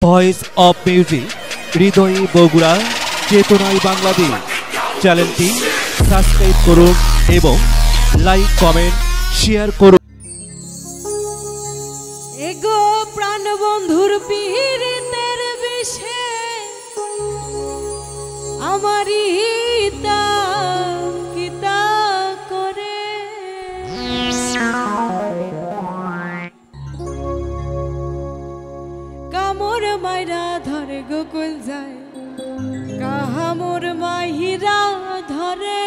Voice of music হৃদয়ে বগুড়া চেতনায় বাংলাদেশ চ্যানেলটি সাবস্ক্রাইব করুন এবং লাইক কমেন্ট শেয়ার করুন। এগো প্রাণ বন্ধুর পীড়িতের বিষে আমারই হিতা কিতা করে কামর মাইরা ধরে গোকুল যায় কাহামোর মাহিরা ধরে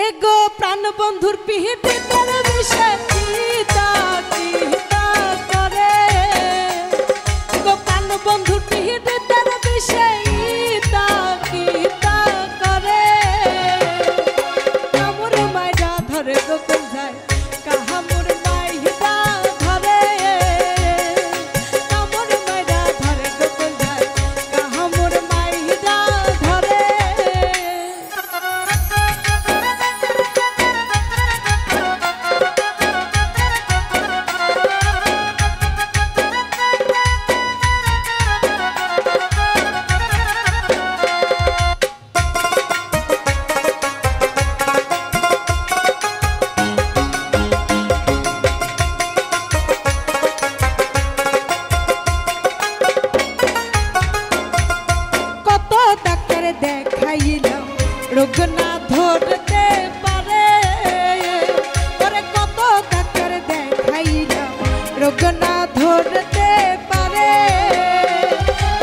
এগো প্রাণ বন্ধুর পিহিতের বিষে কিতা কিতা করে এগো প্রাণ বন্ধুর পিহিতের বিষে কিতা কিতা করে কামর মাইরা ধরে গোকুল যায় কাহামোর মাইরা ধরে কামর মাইরা ধরে গোকুল যায় কাহামোর মাইরা ধরে দেখাইলাম রোগ না ধরতে পারে পরে কত ডাক্তার দেখাইলাম রোগ না ধরতে পারে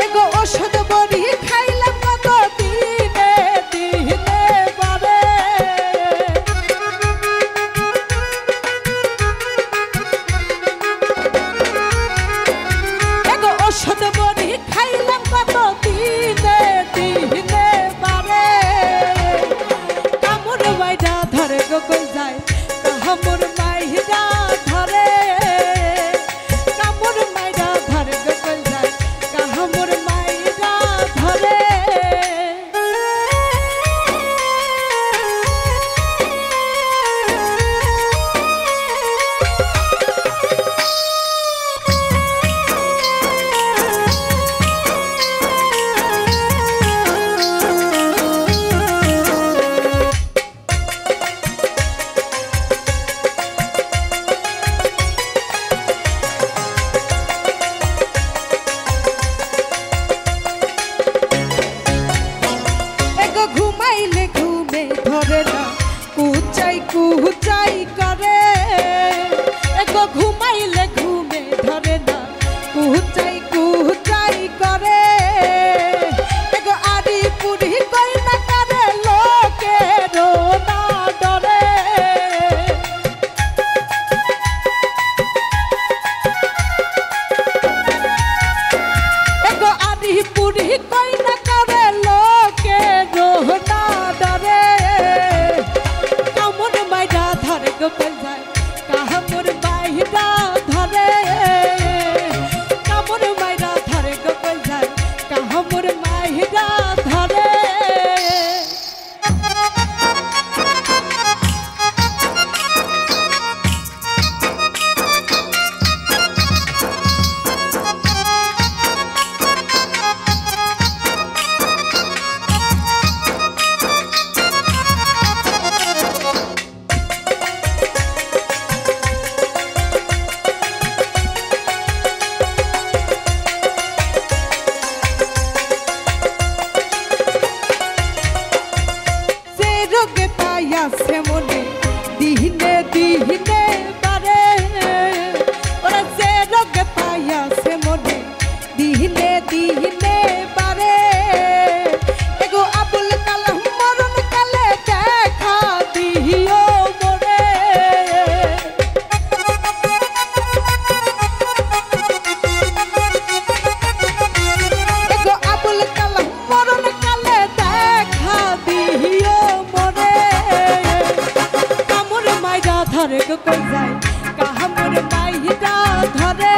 এগো ওষুধ বড়ি খাইলাম কত দিনে দিনে পারে এগো ওষুধ বড়ি খাইলাম কত দিনে দিনে ধরে গোকুল যায় কাহামোর মাইরা ধরে কামোর মাইরা ধরে গোকুল যায় কাহামোর মাইরা ধরে কুচাই করে এগো ঘুমাইলে ঘুমে ধরে না কুচাই কুচাই করে এগো আড়ি পুরি কই না করে লোকে রোনা ডরে এগো আড়ি পুরি কই না করে লোকে রোনা ডরে ধরে গোকুল যায় কাহামোর মাইরা ধরে কামোর মাইরা ধরে গোকুল যায় কাহামোর মাইরা ধরে সে মনে দিনে দিনে বারে ওরা সে রোগ পাইয়া সে মনে দিনে দিনে বারে এগো আবুল কালাম মরণ কালে দেখা দিও মরে এগো আবুল কালাম মরণ কালে দেখা দিও মরে ধরে গোকুল যায় কাহামোর মাইরা ধরে